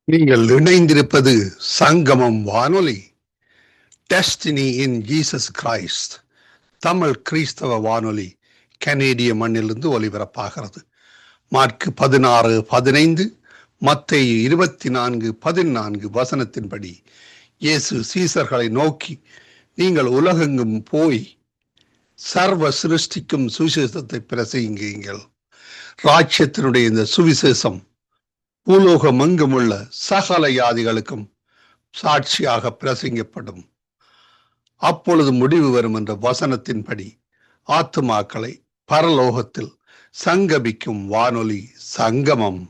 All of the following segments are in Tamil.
நீங்கள் இணைந்திருப்பது சங்கமம் வானொலி. Destiny in Jesus Christ Tamil கிறிஸ்தவ வானொலி கனேடிய மண்ணிலிருந்து ஒலிபரப்பாகிறது. மார்க்கு 16:15, மத்தேயு 24:14 வசனத்தின்படி இயேசு சீசர்களை நோக்கி, நீங்கள் உலகெங்கும் போய் சர்வ சிருஷ்டிக்கும் சுவிசேஷத்தை பிரசங்கியுங்கள். ராஜ்யத்தினுடைய இந்த சுவிசேஷம் பூலோகம் எங்கும் உள்ள சகல யாதிகளுக்கும் சாட்சியாக பிரசங்கப்படும். அப்பொழுது முடிவு வரும் என்ற வசனத்தின்படி ஆத்துமாக்களை பரலோகத்தில் சங்கமிக்கும் வானொலி சங்கமம்.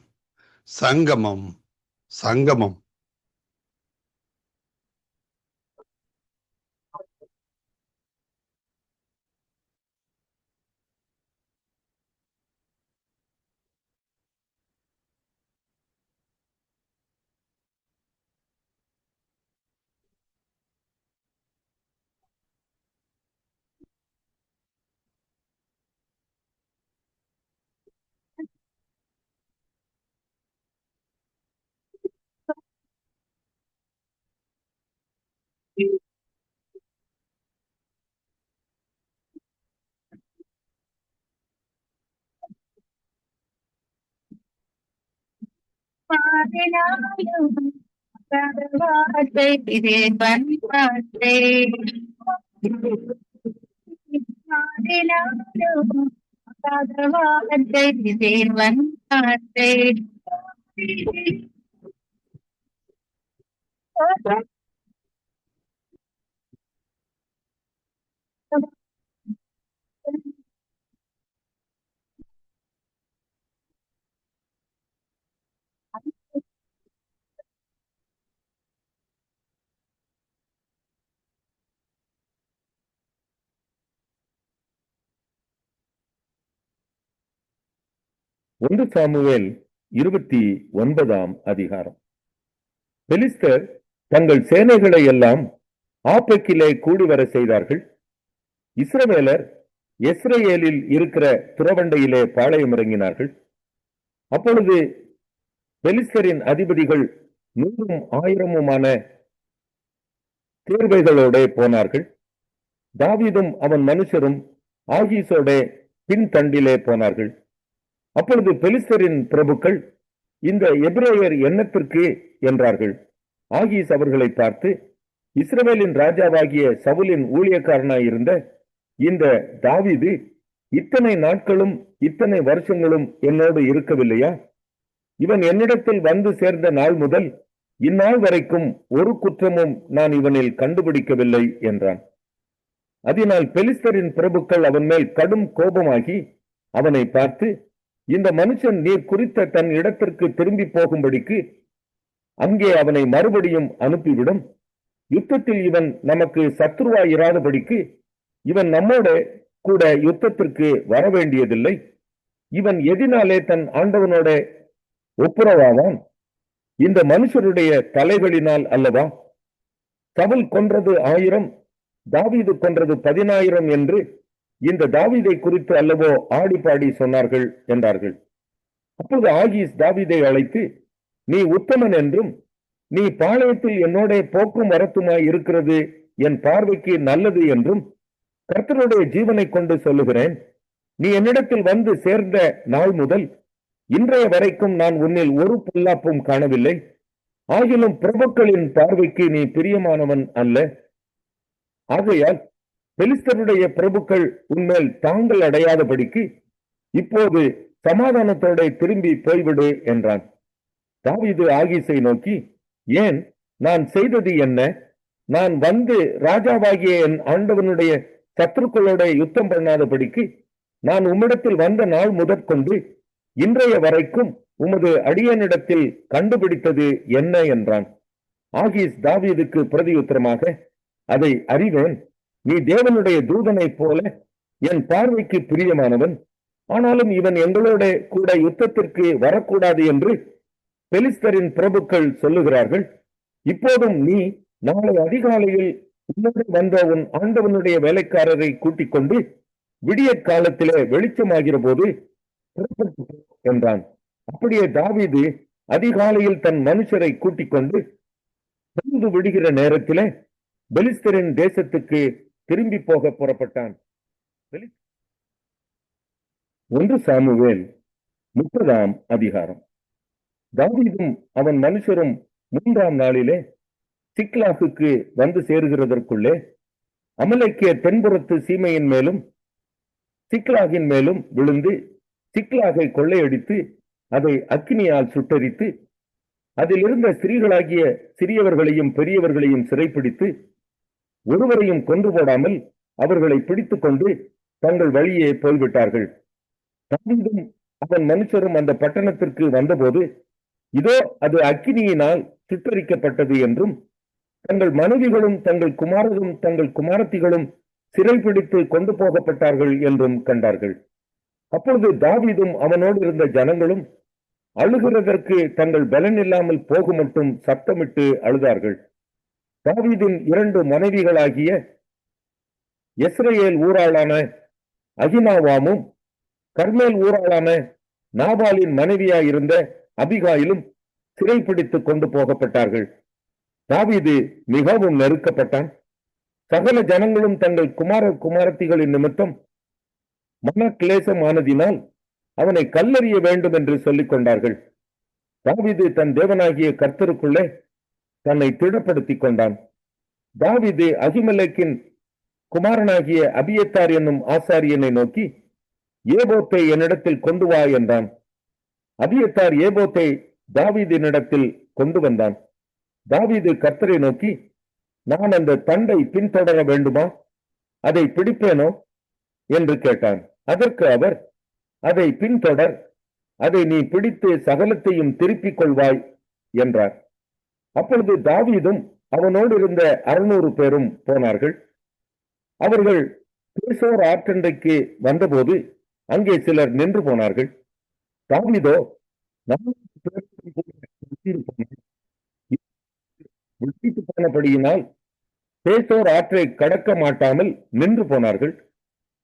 சங்கமம் சங்கமம். ஒன்று சாமுவேல் 29ஆம் அதிகாரம். பெலிஸ்தர் தங்கள் சேனைகளை எல்லாம் ஆப்பெக்கிலே கூடி வர செய்தார்கள். இஸ்ரவேலர் எஸ்ரேலில் இருக்கிற துறவண்டையிலே பாளையம் இறங்கினார்கள். அப்பொழுது பெலிஸ்தரின் அதிபதிகள் 100 1000 தேர்வைகளோட போனார்கள். தாவீதும் அவன் மனுஷரும் ஆகீஸோட பின்தண்டிலே போனார்கள். அப்பொழுது பெலிஸ்தரின் பிரபுக்கள், இந்த எபிரேயர் என்னத்திற்கு என்றார்கள். ஆகீஸ் அவர்களை பார்த்து, இஸ்ரவேலின் ராஜாவாகிய சவுலின் ஊழியக்காரனாயிருந்த இந்த தாவீது இத்தனை நாட்களும் இத்தனை வருஷங்களும் என்னோடு இருக்கவில்லையா? இவன் என்னிடத்தில் வந்து சேர்ந்த நாள் முதல் இந்நாள் வரைக்கும் ஒரு குற்றமும் நான் இவனில் கண்டுபிடிக்கவில்லை என்றான். அதனால் பெலிஸ்தரின் பிரபுக்கள் அவன் மேல் கடும் கோபமாகி அவனை பார்த்து, இந்த மனுஷன் நீர் குறித்த தன் இடத்திற்கு திரும்பி போகும்படிக்கு அங்கே அவனை மறுபடியும் அனுப்பிவிடும். யுத்தத்தில் இவன் நமக்கு சத்ருவாயிராதபடிக்கு இவன் நம்மோட கூட யுத்தத்திற்கு வர வேண்டியதில்லை. இவன் எதினாலே தன் ஆண்டவனோட ஒப்புரவாவான்? இந்த மனுஷருடைய தலைகளினால் அல்லவா? சவுல் கொன்றது 1000, தாவீது கொன்றது 10000 என்று இந்த தாவீதை குறித்து அல்லவோ ஆடிப்பாடி சொன்னார்கள் என்றார்கள். அப்போது ஆகீஸ் தாவீதை அழைத்து, நீ உத்தமன் என்றும் நீ பாளையத்தில் என்னோட போக்கும் வரத்துமாய் இருக்கிறது என் பார்வைக்கு நல்லது என்றும் கர்த்தருடைய ஜீவனை கொண்டு சொல்லுகிறேன், நீ என்னிடத்தில் வந்து சேர்ந்த நாள் முதல் இன்றைய வரைக்கும் நான் உன்னில் ஒரு பொல்லாப்பும் காணவில்லை. ஆகிலும் பிரபுக்களின் பார்வைக்கு நீ பிரியமானவன் அல்ல. ஆகையால் பெலிஸ்தருடைய பிரபுக்கள் உன்மேல் தாங்கள் அடையாதபடிக்கு இப்போது சமாதானத்தோட திரும்பி போய்விடு என்றான். தாவீது ஆகீசை நோக்கி, ஏன், நான் செய்தது என்ன? நான் வந்து ராஜாவாகிய என் ஆண்டவனுடைய சத்துருக்களோட யுத்தம் பண்ணாதபடிக்கு நான் உம்மிடத்தில் வந்த நாள் முதற்கொண்டு இன்றைய வரைக்கும் உமது அடியனிடத்தில் கண்டுபிடித்தது என்ன என்றான். ஆகீஸ் தாவீதுக்கு பிரதியுத்தரமாக, அதை அறிவேன், நீ தேவனுடைய தூதனைப் போல என் பார்வைக்கு பிரியமானவன். ஆனாலும் இவன் எங்களோட கூட யுத்தத்திற்கு வரக்கூடாது என்று பெலிஸ்தரின் பிரபுக்கள் சொல்லுகிறார்கள். இப்போதும் நீ நாளை அதிகாலையில் உன்னோடு வந்த உன் ஆண்டவனுடைய வேலைக்காரரை கூட்டிக் கொண்டு விடிய காலத்திலே வெளிச்சமாகிற போது என்றான். அப்படியே தாவீது அதிகாலையில் தன் மனுஷரை கூட்டிக் கொண்டு பொழுது விடுகிற நேரத்திலே பெலிஸ்தரின் தேசத்துக்கு திரும்பி போக புறப்பட்டான். 1 சாமுவேல் 30ஆம் அதிகாரம். தாவீதும் அவன் மனுஷரும் 3ஆம் நாளிலே சிக்லாகுக்கு வந்து சேருகிறதற்குள்ளே அமலேக்கிய தென்புறத்து சீமையின் மேலும் சிக்லாகின் மேலும் விழுந்து சிக்லாகை கொள்ளையடித்து அதை அக்கினியால் சுட்டரித்து அதில் இருந்த ஸ்திரீகளாகிய சிறியவர்களையும் பெரியவர்களையும் சிறைப்பிடித்து ஒருவரையும் கொன்று போடாமல் அவர்களை பிடித்துக் கொண்டு தங்கள் வழியே போய்விட்டார்கள். தாவீதும் அவன் மனுஷரும் அந்த பட்டணத்திற்கு வந்தபோது இதோ அது அக்கினியினால் சுட்டரிக்கப்பட்டது என்றும் தங்கள் மனைவிகளும் தங்கள் குமாரரும் தங்கள் குமாரத்திகளும் சிறைப்பிடித்து கொண்டு போகப்பட்டார்கள் என்றும் கண்டார்கள். அப்பொழுது தாவீதும் அவனோடு இருந்த ஜனங்களும் அழுகிறதற்கு தங்கள் பலன் இல்லாமல் போக மட்டும் சத்தமிட்டு அழுதார்கள். தாவீதின் 2 மனைவிகளாகிய யெஸ்ரயேல் ஊராளான அகினாவாமும் கர்மேல் ஊராளான நாபாலின் மனைவியாயிருந்த அபிகாயிலும் சிறைப்பிடித்து கொண்டு போகப்பட்டார்கள். தாவீது மிகவும் நெருக்கப்பட்டான். சகல ஜனங்களும் தங்கள் குமாரத்திகளின் நிமித்தம் மன கிளேசமானதினால் அவனை கல்லெறிய வேண்டும் என்று சொல்லிக் கொண்டார்கள். தாவீது தன் தேவனாகிய கர்த்தருக்குள்ளே தன்னை திடப்படுத்திக் கொண்டான். தாவீது அகிமெலேக்கின் குமாரனாகிய அபியத்தார் என்னும் ஆசாரியனை நோக்கி, ஏபோத்தை என்னிடத்தில் கொண்டு வா என்றான். அபியத்தார் ஏபோத்தை தாவீதினிடத்தில் கொண்டு வந்தான். தாவீது கர்த்தரை நோக்கி, நான் அந்த தண்டை பின்தொடர வேண்டுமா? அதை பிடிப்பேனோ என்று கேட்டான். அதற்கு அவர், அதை பின்தொடர், அதை நீ பிடித்து சகலத்தையும் திருப்பிக் கொள்வாய் என்றார். அப்பொழுது தாவீதும் அவனோடு இருந்த 600 பேரும் போனார்கள். அவர்கள் பேசோர் ஆற்றண்டைக்கு வந்தபோது அங்கே சிலர் நின்று போனார்கள். தாவீதோ போனபடியினால் பேசோர் ஆற்றை கடக்க மாட்டாமல் நின்று போனார்கள்.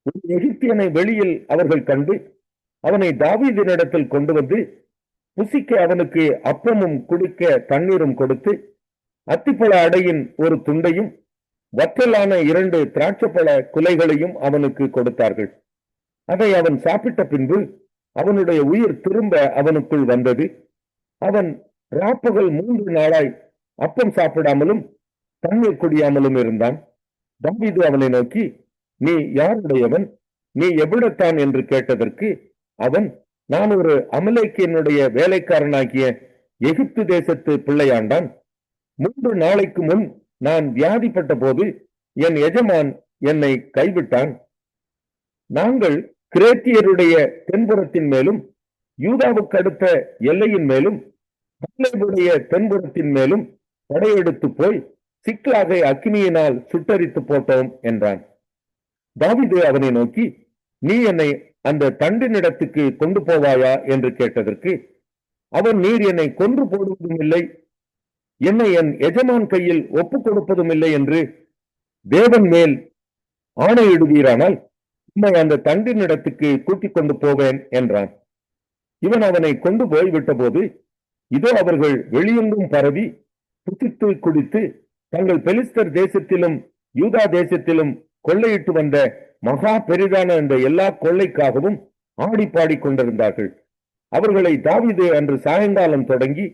ஒரு எகிப்தியனை வெளியில் அவர்கள் கண்டு அவனை தாவீதினிடத்தில் கொண்டு வந்து புசிக்க அவனுக்கு அப்பமும் குடிக்க தண்ணீரும் கொடுத்து அத்திப்பழ அடையின் ஒரு துண்டையும் வற்றலான 2 திராட்சப்பழ குலைகளையும் அவனுக்கு கொடுத்தார்கள். அதை அவன் சாப்பிட்ட பின்பு அவனுடைய உயிர் திரும்ப அவனுக்குள் வந்தது. அவன் ராப்பகல் 3 நாளாய் அப்பம் சாப்பிடாமலும் தண்ணீர் குடியாமலும் இருந்தான். தாவீது அவனை நோக்கி, நீ யாருடையவன், நீ எவ்விடத்தான் என்று கேட்டதற்கு அவன், நான் ஒரு அமலேக்கியனுடைய வேலைக்காரனாகிய எகிப்து தேசத்து பிள்ளையாண்டான். 3 நாளைக்கு முன் நான் வியாதிப்பட்ட போது என் எஜமான் என்னை கைவிட்டான். நாங்கள் கிரேத்தியருடைய தென்புறத்தின் மேலும் யூதாவுக்கு அடுத்த எல்லையின் மேலும் மல்லேபுடைய தென்புறத்தின் மேலும் படையெடுத்து போய் சிக்லாகை அக்கினியினால் சுட்டரித்து போட்டோம் என்றான். தாவீது அவனை நோக்கி, நீ என்னை அந்த தண்டினிடத்துக்கு கொண்டு போவாயா என்று கேட்டதற்கு அவன், நீர் என்னை கொன்று போடுவதும் இல்லை, என்னை என் எஜமான் கையில் ஒப்புக் கொடுப்பதும் இல்லை என்று தேவன் மேல் ஆணையிடுவீரானால் உம்மை அந்த தண்டினிடத்துக்கு கூட்டிக் கொண்டு போவேன் என்றான். இவன் அவனை கொண்டு போய் விட்டபோது இதோ அவர்கள் வெளியெங்கும் பரவி புசித்து குடித்து தங்கள் பெலிஸ்தர் தேசத்திலும் யூதா தேசத்திலும் கொள்ளையிட்டு வந்த மகா பெரிதான இந்த எல்லா கொள்ளைக்காகவும் ஆடி பாடி கொண்டிருந்தார்கள். அவர்களை தாவீது அன்று சாயங்காலம் தொடங்கி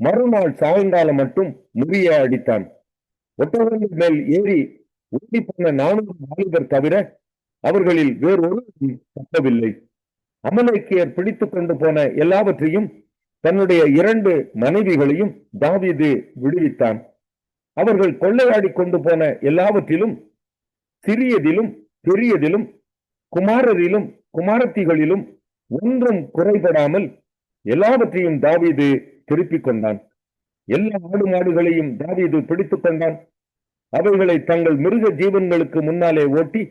மறுநாள் சாயங்காலம் மட்டும் முறிய அடித்தான். ஒட்டகங்கள் மேல் ஏறி ஓடி போன 400 வாலிபர் தவிர அவர்களில் வேறொருவரும் தப்பவில்லை. அமலேக்கியர் பிடித்துக் கொண்டு போன எல்லாவற்றையும் தன்னுடைய 2 மனைவிகளையும் தாவீது விடுவித்தான். அவர்கள் கொள்ளையாடி கொண்டு போன எல்லாவற்றிலும், சிறியதிலும் பெரியதிலும், குமாரரிலும் குமாரத்திகளிலும் ஒன்றும் குறைபடாமல் எல்லாவற்றையும் தாவீது திருப்பிக் கொண்டான். எல்லா ஆடு மாடுகளையும் தாவீது பிடித்துக் கொண்டான். அவைகளை தங்கள் மிருக ஜீவன்களுக்கு முன்னாலே ஓட்டி,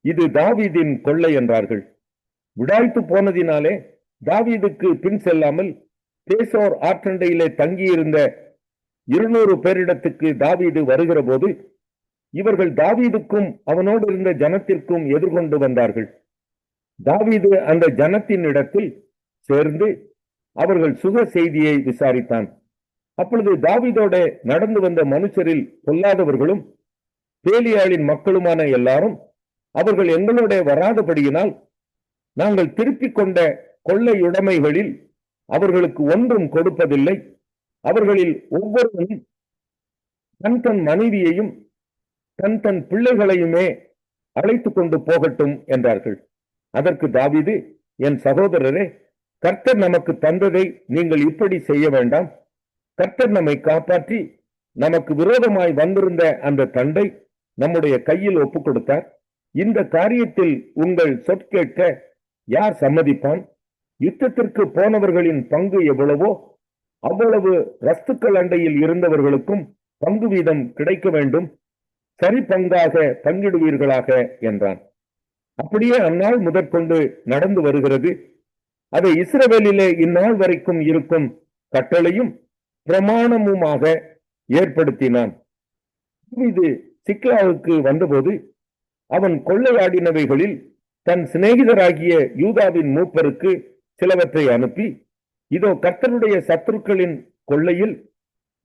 இது தாவீதின் கொள்ளை என்றார்கள். விடாய்த்து போனதினாலே தாவீதுக்கு பின் செல்லாமல் பேசோர் ஆற்றண்டையிலே தங்கியிருந்த 200 பேரிடத்துக்கு தாவீது வருகிற போது இவர்கள் தாவீதுக்கும் அவனோடு இருந்த ஜனத்திற்கும் எதிர்கொண்டு வந்தார்கள். தாவீது அந்த ஜனத்தின் இடத்தில் சேர்ந்து அவர்கள் சுக செய்தியை விசாரித்தான். அப்பொழுது தாவீதோட நடந்து வந்த மனுஷரில் பொல்லாதவர்களும் பேலியாளின் மக்களுமான எல்லாரும், அவர்கள் எங்களோட வராதபடியினால் நாங்கள் திருப்பிக் கொண்ட கொள்ளையுடைமைகளில் அவர்களுக்கு ஒன்றும் கொடுப்பதில்லை. அவர்களில் ஒவ்வொருவரும் தன் தன் மனைவியையும் தன் தன் பிள்ளைகளையுமே அழைத்து கொண்டு போகட்டும் என்றார்கள். அதற்கு தாவீது, என் சகோதரரே, கர்த்தர் நமக்கு தந்ததை நீங்கள் இப்படி செய்ய வேண்டாம். கர்த்தர் நம்மை காப்பாற்றி நமக்கு விரோதமாய் வந்திருந்த அந்த தண்டை நம்முடைய கையில் ஒப்புக் கொடுத்தார். இந்த காரியத்தில் உங்கள் சொற்கேட்க யார் சம்மதிப்பான்? யுத்தத்திற்கு போனவர்களின் பங்கு எவ்வளவோ அவ்வளவு ரஸ்துக்கள் அண்டையில் இருந்தவர்களுக்கும் பங்கு வீதம் கிடைக்க வேண்டும். சரி பங்காக பங்கிடுவீர்களாக என்றான். அப்படியே அந்நாள் முதற்கொண்டு நடந்து வருகிறது. அதை இஸ்ரவேலிலே இந்நாள் வரைக்கும் இருக்கும் கட்டளையும் பிரமாணமுமாக ஏற்படுத்தினான். இது சிக்லாவுக்கு வந்தபோது அவன் கொள்ளையாடினவைகளில் தன் சிநேகிதராகிய யூதாவின் மூப்பருக்கு சிலவற்றை அனுப்பி, இதோ கர்த்தருடைய சத்துருக்களின் கொள்ளையில்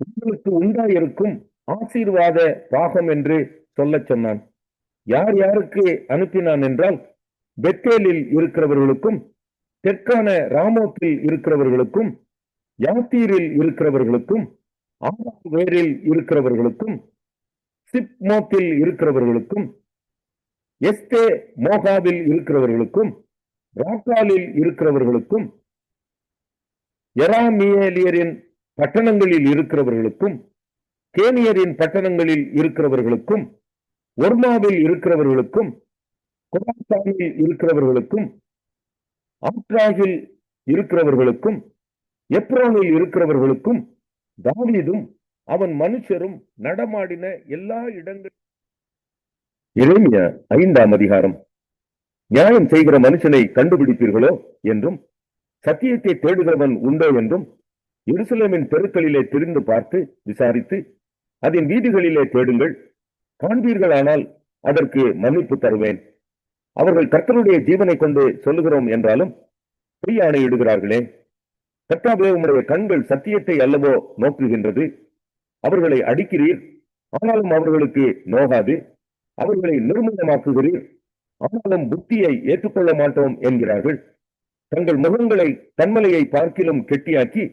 உங்களுக்கு உண்டாயிருக்கும் ஆசீர்வாத பாகம் என்று சொல்லச் சொன்னான். யார் யாருக்கு அனுப்பினான் என்றால், பெத்தேலில் இருக்கிறவர்களுக்கும், தெற்கான ராமோத்தில் இருக்கிறவர்களுக்கும், யாத்தீரில் இருக்கிறவர்களுக்கும், ஆராவேரில் இருக்கிறவர்களுக்கும், சிப்மோத்தில் இருக்கிறவர்களுக்கும், எஸ்தே மோகாவில் இருக்கிறவர்களுக்கும், ராக்காலில் இருக்கிறவர்களுக்கும், எராமியேலியரின் பட்டணங்களில் இருக்கிறவர்களுக்கும், கேனியரின் பட்டணங்களில் இருக்கிறவர்களுக்கும், ஒர்மாவில் இருக்கிறவர்களுக்கும், கொராசானில் இருக்கிறவர்களுக்கும், ஆப்ராகில் இருக்கிறவர்களுக்கும், எப்ரோனில் இருக்கிறவர்களுக்கும், தாவீதும் அவன் மனுஷரும் நடமாடின எல்லா இடங்களும். எரேமியா 5ஆம் அதிகாரம். நியாயம் செய்கிற மனுஷனை கண்டுபிடிப்பீர்களோ என்றும், சத்தியத்தை தேடுகிறவன் உண்டோ என்றும் எருசலேமின் தெருக்களிலே திரிந்து பார்த்து விசாரித்து அதன் வீதிகளிலே தேடுங்கள். காண்பீர்களானால் அதற்கு மன்னிப்பு தருவேன். அவர்கள் கர்த்தருடைய ஜீவனை கொண்டு சொல்லுகிறோம் என்றாலும் பொய் ஆணையிடுகிறார்களே. கர்த்தாவே, உம்முடைய கண்கள் சத்தியத்தை அல்லவோ நோக்குகின்றது. அவர்களை அடிக்கிறீர், ஆனாலும் அவர்களுக்கு நோகாது. அவர்களை நிர்மூலமாக்குகிறீர், ஆனாலும் புத்தியை ஏற்றுக்கொள்ள மாட்டோம் என்கிறார்கள். தங்கள் முகங்களை தன்மலையை பார்க்கிலும் கெட்டியாக்கி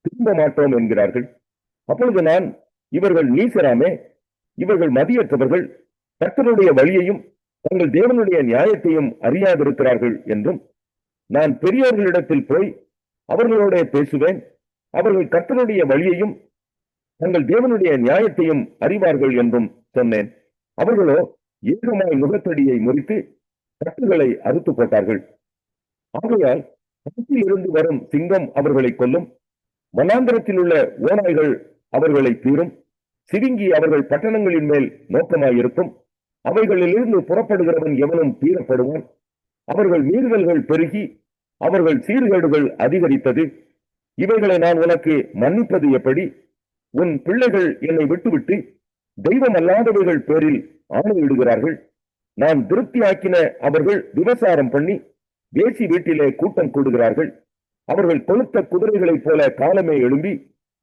திரும்ப மாட்டோம் என்கிறார்கள். அப்பொழுது நான், இவர்கள் நீசராமே, இவர்கள் மதியற்றவர்கள், கர்த்தருடைய வழியையும் தங்கள் தேவனுடைய நியாயத்தையும் அறியாதிருக்கிறார்கள் என்றும், நான் பெரியோர்களிடத்தில் போய் அவர்களோட பேசுவேன். அவர்கள் கர்த்தருடைய வழியையும் தங்கள் தேவனுடைய நியாயத்தையும் அறிவார்கள் என்றும் சொன்னேன். அவர்களோ ஏகமாய் முகத்தடியை முறித்து கட்டுகளை அறுத்து போட்டார்கள். ஆகையால் இருந்து வரும் சிங்கம் அவர்களை கொல்லும், வனாந்திரத்தில் உள்ள ஓநாய்கள் அவர்களை தீரும். சிவிங்கி அவர்கள் பட்டணங்களின் மேல் நோக்கமாயிருக்கும். அவைகளிலிருந்து புறப்படுகிறவன் எவனும் தீரப்படுவான். அவர்கள் மீறுதல்கள் பெருகி அவர்கள் சீர்கேடுகள் அதிகரித்தது. இவைகளை நான் உனக்கு மன்னிப்பது எப்படி? உன் பிள்ளைகள் என்னை விட்டுவிட்டு தெய்வம் அல்லாதவைகள் பேரில் ஆணையிடுகிறார்கள். நான் திருப்தியாக்கின அவர்கள் விபசாரம் பண்ணி தேசி வீட்டிலே கூட்டம் கூடுகிறார்கள். அவர்கள் கொளுத்த குதிரைகளைப் போல காலமே எழும்பி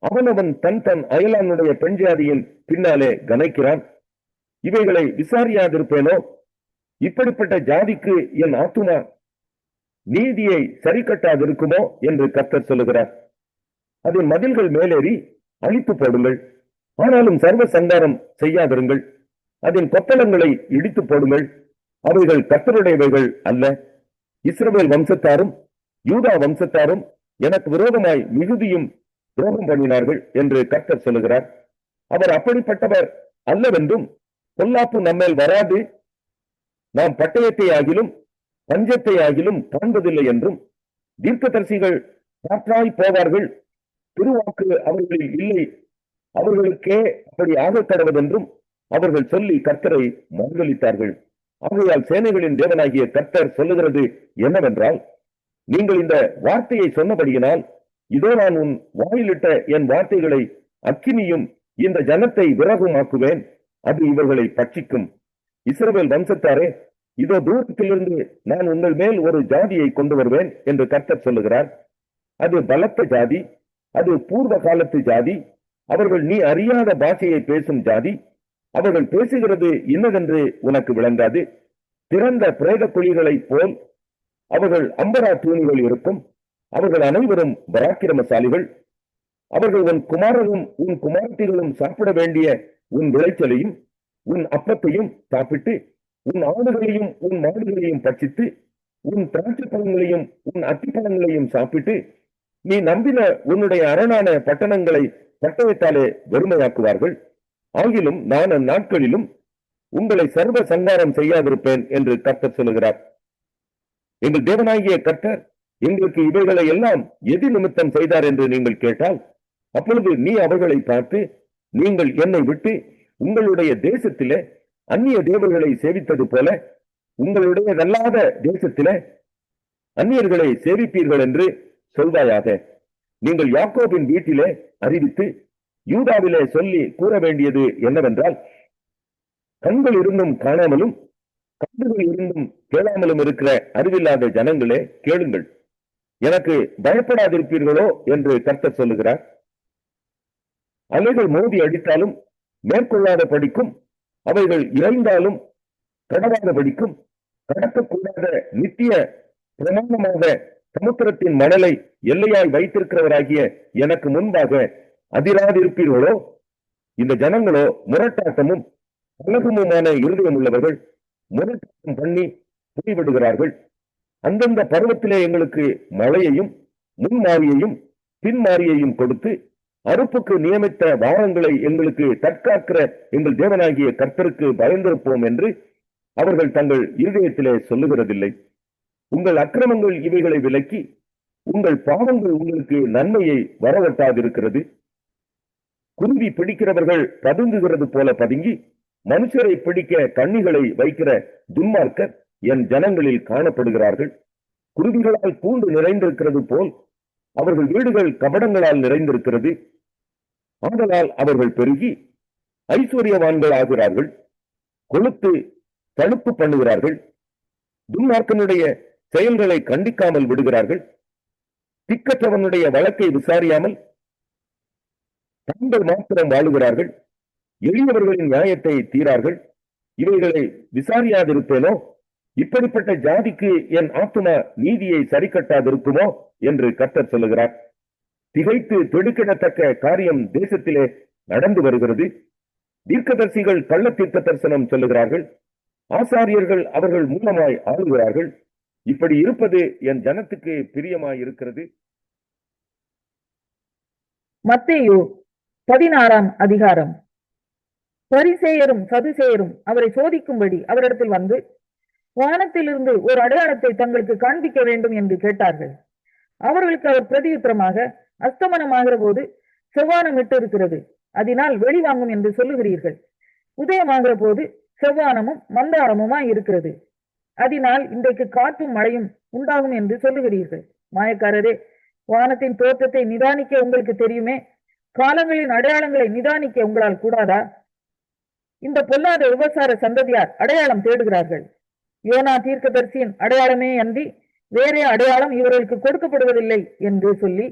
அவனவன் தன் தன் அயலானுடைய பெண் ஜாதியின் பின்னாலே கனைக்கிறான். இவைகளை விசாரியாதிருப்பேனோ? இப்படிப்பட்ட ஜாதிக்கு என் ஆத்துமா நீதியை சரி கட்டாதிருக்குமோ என்று கர்த்தர் சொல்லுகிறார். அதன் மதில்கள் மேலேறி அழித்து போடுங்கள். ஆனாலும் சர்வ சங்காரம் செய்யாதிருங்கள். அதன் கொத்தளங்களை இடித்து போடுங்கள். அவைகள் கர்த்தருடையவைகள் அல்ல. இஸ்ரவேல் வம்சத்தாரும் யூதா வம்சத்தாரும் எனக்கு விரோதமாய் மிகுதியும் துரோகம் பண்ணினார்கள் என்று கர்த்தர் சொல்லுகிறார். அவர் அப்படிப்பட்டவர் அல்லவென்றும், பொல்லாப்பு நம்மேல் வராது, நாம் பட்டயத்தை ஆகிலும் பஞ்சத்தை ஆகிலும் காண்பதில்லை என்றும், தீர்க்கதரிசிகள் காற்றாய் போவார்கள், திருவாக்கு அவர்களில் இல்லை, அவர்களுக்கே அப்படி ஆக கடவதென்றும் அவர்கள் சொல்லி கர்த்தரை மறுதலித்தார்கள். ஆகையால் சேனைகளின் தேவனாகிய கர்த்தர் சொல்லுகிறது என்னவென்றால், நீங்கள் இந்த வார்த்தையை சொன்னபடியினால் இதோ நான் உன் வாயிலிட்ட என் வார்த்தைகளை அக்கினியும் இந்த ஜனத்தை விறகுமாக்குவேன், அது இவர்களை பட்சிக்கும். இஸ்ரவேல் வம்சத்தாரே, இதோ தூரத்திலிருந்து நான் உங்கள் மேல் ஒரு ஜாதியை கொண்டு வருவேன் என்று கர்த்தர் சொல்லுகிறார். அது பலத்த ஜாதி, அது பூர்வ காலத்து ஜாதி, அவர்கள் நீ அறியாத பாஷையை பேசும் ஜாதி. அவர்கள் பேசுகிறது இன்னதென்று உனக்கு விளங்காது. திறந்த பிரேத குழிகளைப் போல் அவர்கள் அம்பரா தூணிகள் இருக்கும். அவர்கள் அனைவரும் பராக்கிரமசாலிகள். அவர்கள் உன் குமாரரும் உன் குமாரத்திகளும் சாப்பிட வேண்டிய உன் விளைச்சலையும் உன் அப்பத்தையும் சாப்பிட்டு, உன் ஆடுகளையும் உன் மாடுகளையும் பட்சித்து, உன் திராட்சை பழங்களையும் உன் அத்திப்பழங்களையும் சாப்பிட்டு, நீ நம்பின உன்னுடைய அரணான பட்டணங்களை பட்டயத்தாலே வெறுமையாக்குவார்கள். ஆகிலும் நான் அந்நாட்களிலும் உங்களை சர்வ சங்காரம் செய்யாதிருப்பேன் என்று கர்த்தர் சொல்லுகிறார். எங்கள் தேவனாகிய கர்த்தர் எங்களுக்கு இவைகளை எல்லாம் எது நிமித்தம் செய்தார் என்று நீங்கள் கேட்டால், அப்பொழுது நீ அவர்களை பார்த்து, நீங்கள் என்னை விட்டு உங்களுடைய தேசத்திலே அந்நிய தேவர்களை சேவித்தது போல உங்களுடையதல்லாத தேசத்திலே அந்நியர்களை சேவிப்பீர்கள் என்று சொல்வாயாக. நீங்கள் யாக்கோபின் வீட்டிலே அறிவித்து யூதாவிலே சொல்லி கூற வேண்டியது என்னவென்றால், கண்கள் இருந்தும் காணாமலும் காதுகள் இருந்தும் கேளாமலும் இருக்கிற அறிவில்லாத ஜனங்களே, கேளுங்கள், எனக்கு பயப்படாதிருப்பீர்களோ என்று கர்த்தர் சொல்லுகிறார். அலைகள் மோதி அடித்தாலும் மேற்கொள்ளாத படிக்கும், அவைகள் இறைந்தாலும் கடவாத படிக்கும், கடக்கக்கூடாத நித்திய பிரமாணமாக சமுத்திரத்தின் மணலை எல்லையாய் வைத்திருக்கிறவராகிய எனக்கு முன்பாக அதிராதிருப்பீர்களோ? இந்த ஜனங்களோ முரட்டாட்டமும் அழகுமுமான இருதயம் உள்ளவர்கள், முரட்டாட்டம் பண்ணி போய்விடுகிறார்கள். அந்தந்த பருவத்திலே எங்களுக்கு மழையையும் முன்மாரியையும் பின்மாரியையும் கொடுத்து அறுப்புக்கு நியமித்த வாரங்களை எங்களுக்கு தற்காக்கிற எங்கள் தேவனாகிய கர்த்தருக்கு பயந்திருப்போம் என்று அவர்கள் தங்கள் இருதயத்திலே சொல்லுகிறதில்லை. உங்கள் அக்கிரமங்கள் இவைகளை விலக்கி உங்கள் பாவங்கள் உங்களுக்கு நன்மையை வரவட்டாதிருக்கிறது. குருவி பிடிக்கிறவர்கள் பதுங்குகிறது போல பதுங்கி மனுஷரை பிடிக்க கண்ணிகளை வைக்கிற துன்மார்க்கர் என் ஜனங்களில் காணப்படுகிறார்கள். குருவிகளால் கூண்டு நிறைந்திருக்கிறது போல் அவர்கள் வீடுகள் கபடங்களால் நிறைந்திருக்கிறது. ஆதலால் அவர்கள் பெருகி ஐஸ்வர்யவான்கள் ஆகிறார்கள், கொழுத்து தடுப்பு பண்ணுகிறார்கள், துன்மார்க்கனுடைய செயல்களை கண்டிக்காமல் விடுகிறார்கள், திக்கற்றவனுடைய வழக்கை விசாரியாமல் தாங்கள் மாத்திரம் வாழுகிறார்கள், எளியவர்களின் நியாயத்தை தீரார்கள். இவைகளை விசாரியாதிருப்பேனோ? இப்படிப்பட்ட ஜாதிக்கு என் ஆத்துமா நீதியை சரி கட்டாதிருக்குமோ என்று கர்த்தர் சொல்லுகிறார். திகைத்து திடுக்கிடத்தக்க காரியம் தேசத்திலே நடந்து வருகிறது. தீர்க்கதரிசிகள் கள்ள தீர்க்க தரிசனம் சொல்லுகிறார்கள், ஆசாரியர்கள் அவர்கள் மூலமாய் ஆளுகிறார்கள். இப்படி இருப்பது என் ஜனத்துக்கு பிரியமாய் இருக்கிறது. மத்தேயு 16ஆம் அதிகாரம். பரிசேயரும் சதுசேயரும் அவரை சோதிக்கும்படி அவரிடத்தில் வந்து, வானத்திலிருந்து ஒரு அடையாளத்தை தங்களுக்கு காண்பிக்க வேண்டும் என்று கேட்டார்கள். அவர்களுக்கு அவர் பிரதியுத்தரமாக, அஸ்தமனமாகிற போது செவ்வானம் விட்டு இருக்கிறது, அதனால் வெளி வாங்கும் என்று சொல்லுகிறீர்கள். உதயமாகிற போது செவ்வானமும் மந்தாரமுமாய் இருக்கிறது, அதனால் இன்றைக்கு காற்றும் மழையும் உண்டாகும் என்று சொல்லுகிறீர்கள். மாயக்காரரே, வானத்தின் தோற்றத்தை நிதானிக்க உங்களுக்கு தெரியுமே, காலங்களின் அடையாளங்களை நிதானிக்க உங்களால் கூடாதா? இந்த பொல்லாத விபசார சந்ததியார் அடையாளம் தேடுகிறார்கள். யோனா தீர்க்கதரிசியின் அடையாளமே அன்றி வேறே அடையாளம் இவர்களுக்கு கொடுக்கப்படுவதில்லை என்று சொல்லி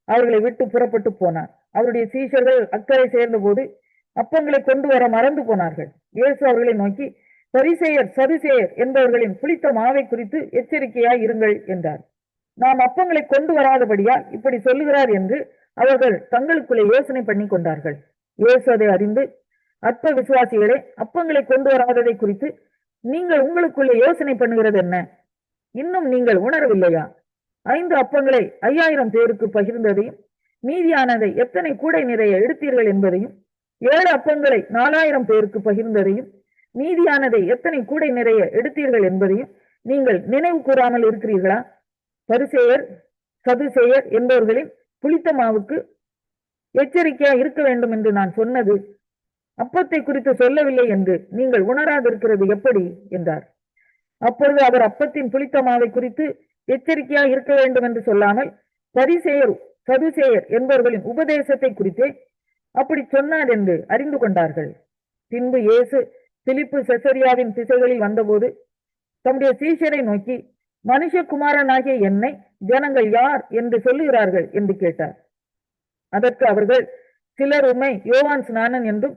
அவர்களை விட்டு புறப்பட்டு போனார். அவருடைய சீஷர்கள் அக்கறை சேர்ந்த போது அப்பங்களை கொண்டு வர மறந்து போனார்கள். இயேசு அவர்களை நோக்கி, பரிசேயர் சதுசேயர் என்பவர்களின் புளித்த மாவை குறித்து எச்சரிக்கையாய் இருங்கள் என்றார். நாம் அப்பங்களை கொண்டு வராதபடியால் இப்படி சொல்லுகிறார் என்று அவர்கள் தங்களுக்குள்ளே யோசனை பண்ணி கொண்டார்கள். இயேசு அதை அறிந்து, அற்ப விசுவாசிகளே, அப்பங்களை கொண்டு வராததை குறித்து நீங்கள் உங்களுக்குள்ளே யோசனை பண்ணுகிறது என்ன? இன்னும் நீங்கள் உணரவில்லையா? 5 அப்பங்களை 5000 பேருக்கு பகிர்ந்ததையும், மீதியானதை எத்தனை கூடை நிறைய எடுத்தீர்கள் என்பதையும், 7 அப்பங்களை 4000 பேருக்கு பகிர்ந்ததையும், மீதியானதை எத்தனை கூடை நிறைய எடுத்தீர்கள் என்பதையும் நீங்கள் நினைவு கூறாமல் இருக்கிறீர்களா? பரிசேயர் சதுசேயர் என்பவர்களின் புளித்த மாவுக்கு எச்சரிக்கையா இருக்க வேண்டும் என்று நான் சொன்னது அப்பத்தை குறித்து சொல்லவில்லை என்று நீங்கள் உணராதிருக்கிறது எப்படி என்றார். அப்பொழுது அவர் அப்பத்தின் புளித்த மாவை குறித்து எச்சரிக்கையா இருக்க வேண்டும் என்று சொல்லாமல் பரிசேயர் சதுசேயர் என்பவர்களின் உபதேசத்தை குறித்தே அப்படி சொன்னார் என்று அறிந்து கொண்டார்கள். பின்பு இயேசு பிலிப்பு செசரியாவின் திசைகளில் வந்தபோது தம்முடைய சீஷரை நோக்கி, மனுஷகுமாரனாகிய என்னை ஜனங்கள் யார் என்று சொல்லுகிறார்கள் என்று கேட்டார். அதற்கு அவர்கள், சிலர் உம்மை யோவான் ஸ்நானன் என்றும்,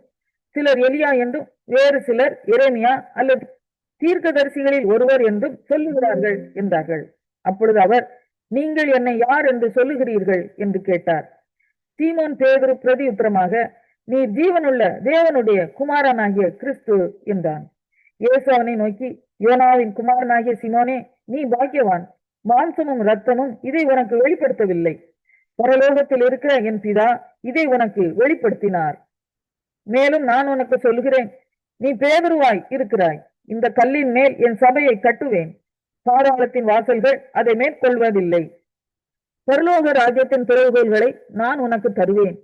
சிலர் எலியா என்றும், வேறு சிலர் எரேமியா அல்லது தீர்க்கதரிசிகளில் ஒருவர் என்றும் சொல்லுகிறார்கள் என்றார்கள். அப்பொழுது அவர், நீங்கள் என்னை யார் என்று சொல்லுகிறீர்கள் என்று கேட்டார். சீமோன் பேதுரு பிரதியுத்தரமாக, நீ ஜீவனுள்ள தேவனுடைய குமாரனாகிய கிறிஸ்து என்றான். இயேசு அவனை நோக்கி, யோனாவின் குமாரனாகிய சீமோனே, நீ பாக்கியவான். மாம்சமும் இரத்தமும் இதை உனக்கு வெளிப்படுத்தவில்லை, பரலோகத்தில் இருக்கிற என் பிதா இதை உனக்கு வெளிப்படுத்தினார். மேலும் நான் உனக்கு சொல்லுகிறேன், நீ பேதுருவாய் இருக்கிறாய். இந்த கல்லின் மேல் என் சபையை கட்டுவேன், பாதாளத்தின் வாசல்கள் அதை மேற்கொள்வதில்லை. பரலோக ராஜ்யத்தின் திறவுகோல்களை நான் உனக்கு தருவேன்.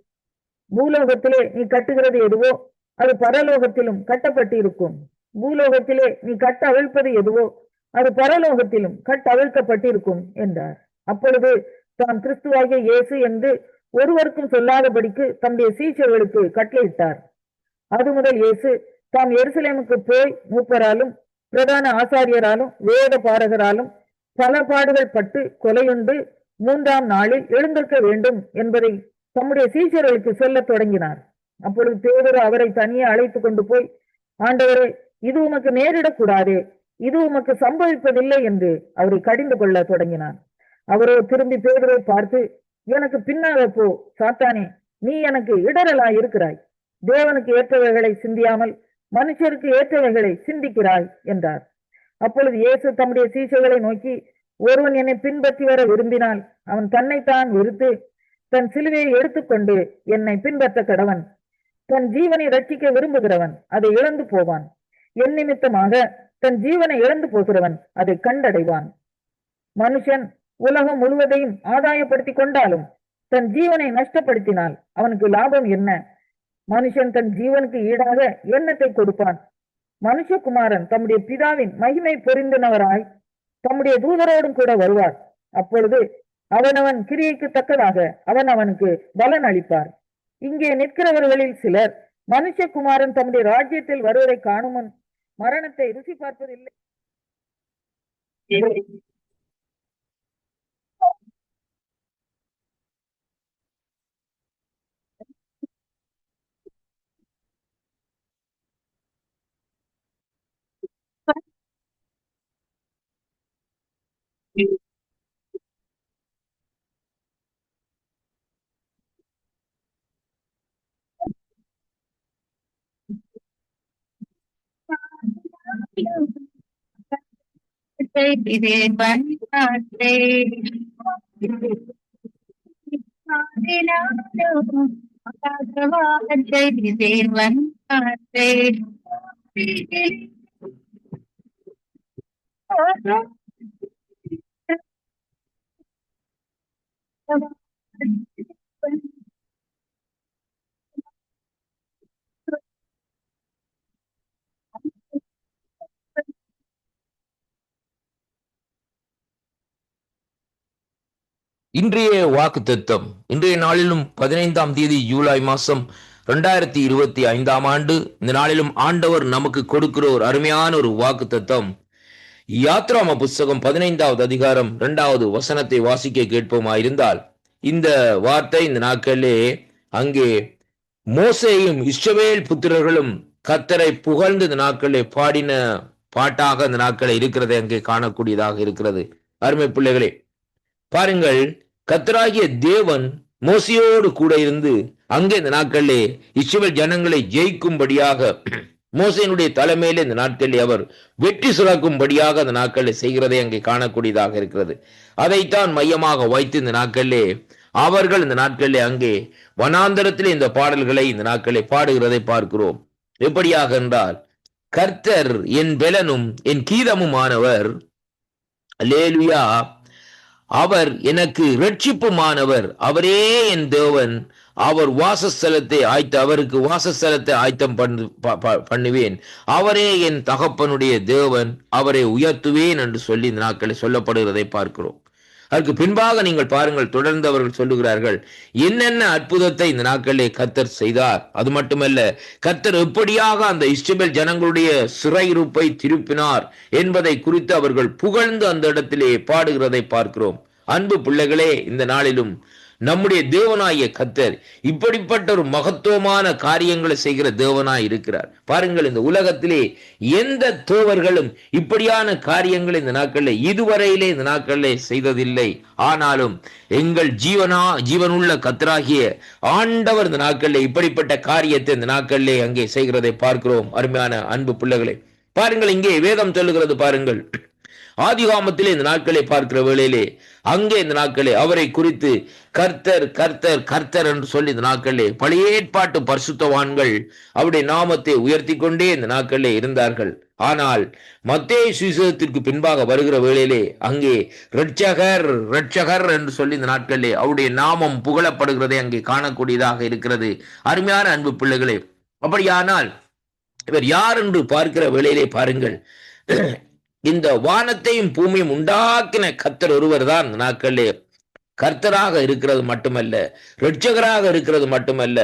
பூலோகத்திலே நீ கட்டுகிறது எதுவோ அது பரலோகத்திலும் கட்டப்பட்டு இருக்கும். பூலோகத்திலே நீ கட்ட அவிழ்ப்பது எதுவோ அது பரலோகத்திலும் கட்டவிழ்க்கப்பட்டிருக்கும் என்றார். அப்பொழுது தாம் கிறிஸ்துவாகிய இயேசு என்று ஒருவருக்கும் சொல்லாதபடிக்கு தம்முடைய சீஷர்களுக்கு கட்டளையிட்டார். அது முதல் இயேசு தாம் எருசலேமுக்கு போய் மூப்பராலும் பிரதான ஆசாரியராலும் வேத பாரகராலும் பல பாடுகள் பட்டு கொலையுண்டு 3ஆம் நாளில் எழுந்திருக்க வேண்டும் என்பதை தம்முடைய சீஷர்களுக்கு சொல்ல தொடங்கினார். அப்பொழுது பேதுரு அவரை தனியே அழைத்து கொண்டு போய், ஆண்டவரே, இது உமக்கு நேரிடக்கூடாதே, இது உமக்கு சம்பவிப்பதில்லை என்று அவரை கடிந்து கொள்ள தொடங்கினார். அவரோ திரும்பி பேதுருவை பார்த்து, எனக்கு பின்னாக போ சாத்தானே, நீ எனக்கு இடரலாய் இருக்கிறாய். தேவனுக்கு ஏற்றவைகளை சிந்தியாமல் மனுஷருக்கு ஏற்றவைகளை சிந்திக்கிறாய் என்றார். அப்பொழுது இயேசு தம்முடைய சீஷர்களை நோக்கி, ஒருவன் என்னை பின்பற்றி வர விரும்பினால் அவன் தன்னைத்தான் வெறுத்து தன் சிலுவையை எடுத்துக்கொண்டு என்னை பின்பற்ற கடவன். தன் ஜீவனை ரட்சிக்க விரும்புகிறவன் அதை இழந்து போவான். என் நிமித்தமாக தன் ஜீவனை இழந்து போகிறவன் அதை கண்டடைவான். மனுஷன் உலகம் முழுவதையும் ஆதாயப்படுத்தி கொண்டாலும் தன் ஜீவனை நஷ்டப்படுத்தினால் அவனுக்கு லாபம் என்ன? மனுஷன் தன் ஜீவனுக்கு ஈடாக எண்ணத்தை கொடுப்பான். மனுஷகுமாரன் தம்முடைய பிதாவின் மகிமை பொருந்தினவராய் தம்முடைய தூதரோடும் கூட வருவார். அப்பொழுது அவனவன் கிரியைக்கு தக்கதாக அவனுக்கு பலன் அளிப்பார். இங்கே நிற்கிறவர்களில் சிலர் மனுஷகுமாரன் தம்முடைய ராஜ்யத்தில் வருவதை காணும் முன் மரணத்தை ருசி பார்ப்பதில்லை. இன்றைய வாக்கு தத்துவம் இன்றைய நாளிலும் 15ஆம் தேதி ஜூலை மாசம் 2025ஆம் ஆண்டு. இந்த நாளிலும் ஆண்டவர் நமக்கு கொடுக்கிற ஒரு அருமையான ஒரு வாக்கு தத்துவம். யாத்ராம புஸ்தகம் 15வது அதிகாரம் 2வது வசனத்தை வாசிக்க கேட்போமாயிருந்தால், இந்த வார்த்தை இந்த நாட்களிலே அங்கே மோசேயும் இஸ்ரவேல் புத்திரர்களும் கர்த்தரை புகழ்ந்து இந்த நாட்களிலே பாடின பாட்டாக இந்த நாட்களில் இருக்கிறதை அங்கே காணக்கூடியதாக இருக்கிறது. அருமை பிள்ளைகளே, பாருங்கள், கர்த்தராகிய தேவன் மோசையோடு கூட இருந்து அங்கே இந்த நாட்களிலே இஸ்ரவேல் ஜனங்களை ஜெயிக்கும்படியாக மோசையினுடைய தலைமையிலே இந்த நாட்களில் அவர் வெற்றி சிறக்கும்படியாக அந்த நாட்களில் செய்கிறதை அங்கே காணக்கூடியதாக இருக்கிறது. அதைத்தான் மையமாக வைத்து இந்த நாட்களிலே அவர்கள் இந்த நாட்களிலே அங்கே வனாந்தரத்திலே இந்த பாடல்களை இந்த நாட்களிலே பாடுகிறதை பார்க்கிறோம். எப்படியாக என்றால், கர்த்தர் என் பெலனும் என் கீதமுமானவர், அல்லேலூயா, அவர் எனக்கு இரட்சிப்புமானவர், அவரே என் தேவன், அவர் அவருக்கு வாசஸ்தலத்தை ஆயத்தம் பண்ணுவேன், அவரே என் தகப்பனுடைய தேவன், அவரை உயர்த்துவேன் என்று சொல்லி இந்த நாட்களில் சொல்லப்படுகிறதை பார்க்கிறோம். அதற்கு பின்பாக நீங்கள் பாருங்கள், தொடர்ந்து அவர்கள் சொல்லுகிறார்கள் என்னென்ன அற்புதத்தை இந்த நாட்களிலே கர்த்தர் செய்தார். அது மட்டுமல்ல, கர்த்தர் எப்படியாக அந்த இஸ்ரவேல் ஜனங்களுடைய சிறையிருப்பை திருப்பினார் என்பதை குறித்து அவர்கள் புகழ்ந்து அந்த இடத்திலே பாடுகிறதை பார்க்கிறோம். அன்பு பிள்ளைகளே, இந்த நாளிலும் நம்முடைய தேவனாகிய கர்த்தர் இப்படிப்பட்ட ஒரு மகத்துவமான காரியங்களை செய்கிற தேவனாய் இருக்கிறார். பாருங்கள், இந்த உலகத்திலே எந்த தேவர்களும் இப்படியான காரியங்களை இந்த நாட்களில் இதுவரையிலே இந்த நாட்களிலே செய்ததில்லை. ஆனாலும் எங்கள் ஜீவனுள்ள கர்த்தராகிய ஆண்டவர் இந்த நாட்களிலே இப்படிப்பட்ட காரியத்தை இந்த நாட்களிலே அங்கே செய்கிறதை பார்க்கிறோம். அருமையான அன்பு பிள்ளைகளே, பாருங்கள், இங்கே வேதம் சொல்லுகிறது. பாருங்கள், ஆதிகாமத்திலே இந்த நாட்களை பார்க்கிற வேளையிலே அங்கே இந்த நாட்களே அவரை குறித்து கர்த்தர் கர்த்தர் கர்த்தர் என்று சொல்லி இந்த நாட்களே பழைய ஏற்பாட்டு பரிசுத்தவான்கள் அவருடைய நாமத்தை உயர்த்தி கொண்டே இந்த நாட்களே இருந்தார்கள். ஆனால் மத்தேயு சுவிசேஷத்திற்கு பின்பாக வருகிற வேளையிலே அங்கே ரட்சகர் ரட்சகர் என்று சொல்லி இந்த நாட்களிலே அவருடைய நாமம் புகழப்படுகிறதை அங்கே காணக்கூடியதாக இருக்கிறது. அருமையான அன்பு பிள்ளைகளே, அப்படியானால் இவர் யார் என்று பார்க்கிற வேளையிலே பாருங்கள், இந்த வானத்தையும் பூமியும் உண்டாக்கின கர்த்தர் ஒருவர் தான் இந்த நாட்களிலே கர்த்தராக இருக்கிறது மட்டுமல்ல, இரட்சகராக இருக்கிறது மட்டுமல்ல,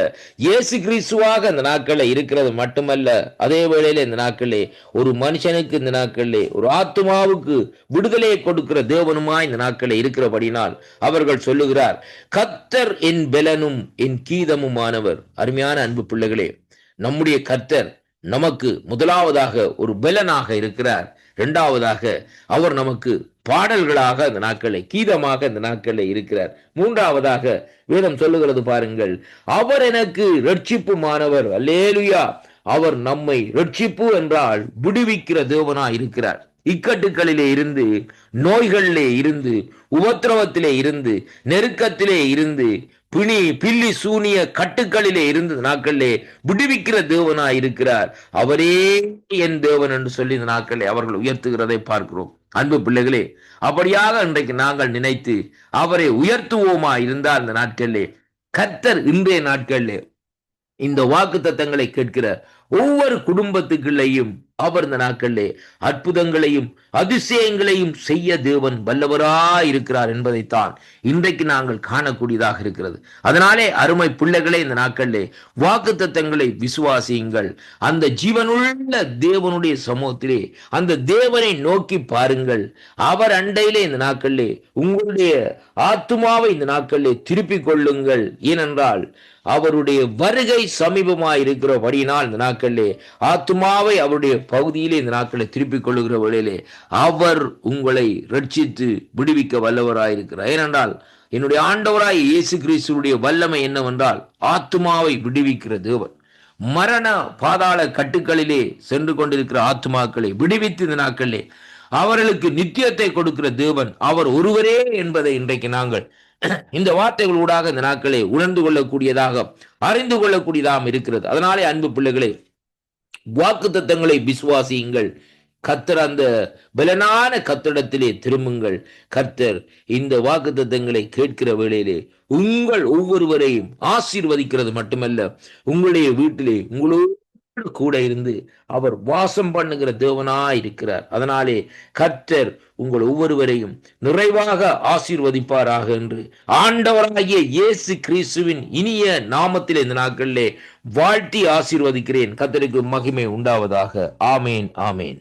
இயேசு கிறிஸ்துவாக இந்த நாட்களில் இருக்கிறது மட்டுமல்ல, அதே வேளையில இந்த நாட்களிலே ஒரு மனுஷனுக்கு இந்த நாட்களிலே ஒரு ஆத்துமாவுக்கு விடுதலையை கொடுக்கிற தேவனுமாய் இந்த நாட்களில் இருக்கிறபடினால் அவர்கள் சொல்லுகிறார், கர்த்தர் என் பெலனும் என் கீதமுமானவர். அருமையான அன்பு பிள்ளைகளே, நம்முடைய கர்த்தர் நமக்கு முதலாவதாக ஒரு பெலனாக இருக்கிறார். இரண்டாவதாக அவர் நமக்கு பாடல்களாக இந்த நாட்களை கீதமாக இந்த நாட்களை இருக்கிறார். மூன்றாவதாக வேதம் சொல்லுகிறது பாருங்கள், அவர் எனக்கு இரட்சிப்புமானவர். அல்லேலூயா, அவர் நம்மை இரட்சிப்பு என்றால் விடுவிக்கிற தேவனாய் இருக்கிறார். இக்கட்டுகளிலே இருந்து, நோய்களிலே இருந்து, உபத்திரவத்திலே இருந்து, நெருக்கத்திலே இருந்து, பில்லி சூனிய கட்டுக்களிலே இருந்து நாட்களிலே விடுவிக்கிற தேவனாய் இருக்கிறார். அவரே என் தேவன் என்று சொல்லி இந்த நாட்களை அவர்கள் உயர்த்துகிறதை பார்க்கிறோம். அன்பு பிள்ளைகளே, அப்படியாக இன்றைக்கு நாங்கள் நினைத்து அவரை உயர்த்துவோமா இருந்தால் இந்த நாட்களிலே கர்த்தர் இன்றைய நாட்களிலே இந்த வாக்குத்தத்தங்களை கேட்கிற ஒவ்வொரு குடும்பத்துக்குள்ளேயும் அவர் இந்த நாட்களிலே அற்புதங்களையும் அதிசயங்களையும் செய்ய தேவன் வல்லவராய் இருக்கிறார் என்பதைத்தான் இன்றைக்கு நாங்கள் காணக்கூடியதாக இருக்கிறது. அதனாலே அருமை பிள்ளைகளே, இந்த நாட்களிலே வாக்குத்தத்தங்களை விசுவாசியுங்கள். அந்த ஜீவனுள்ள தேவனுடைய சமூகத்திலே அந்த தேவனை நோக்கி பாருங்கள். அவர் அண்டையிலே இந்த நாட்களிலே உங்களுடைய ஆத்துமாவை இந்த நாட்களிலே திருப்பிக் கொள்ளுங்கள். ஏனென்றால் அவருடைய வருகை சமீபமாய் இருக்கிறபடியினால் இந்த நாட்களிலே ஆத்துமாவை அவருடைய பகுதியிலே இந்த நாட்களை திருப்பிக் கொள்ளுகிற வேளையிலே அவர் உங்களை ரட்சித்து விடுவிக்க வல்லவராயிருக்கிறார். ஏனென்றால் என்னுடைய ஆண்டவராய் இயேசு கிறிஸ்துவுடைய வல்லமை என்னவென்றால் ஆத்துமாவை விடுவிக்கிற தேவன். மரண பாதாள கட்டுக்களிலே சென்று கொண்டிருக்கிற ஆத்துமாக்களை விடுவித்து இந்த நாட்களிலே அவர்களுக்கு நித்தியத்தை கொடுக்கிற தேவன் அவர் ஒருவரே என்பதை இன்றைக்கு நாங்கள் இந்த வார்த்தைகளூடாக இந்த நாட்களை உணர்ந்து கொள்ளக்கூடியதாக அறிந்து கொள்ளக்கூடியதாக இருக்கிறது. அதனாலே அன்பு பிள்ளைகளே, வாக்குத்தத்தங்களை விசுவாசியுங்கள். கர்த்தர் அந்த பலனான கர்த்தரிடத்திலே திரும்புங்கள். கர்த்தர் இந்த வாக்குத்தத்தங்களை கேட்கிற வேளையிலே உங்கள் ஒவ்வொருவரையும் ஆசீர்வதிக்கிறது மட்டுமல்ல, உங்களுடைய வீட்டிலே உங்களோடு கூட இருந்து அவர் வாசம் பண்ணுகிற தேவனாய் இருக்கிறார். அதனாலே கர்த்தர் உங்கள் ஒவ்வொருவரையும் நிறைவாக ஆசீர்வதிப்பாராக என்று ஆண்டவராகிய இயேசு கிறிஸ்துவின் இனிய நாமத்திலே இந்த நாட்களிலே வாழ்த்தி ஆசீர்வதிக்கிறேன். கர்த்தருக்கு மகிமை உண்டாவதாக. ஆமேன், ஆமேன்.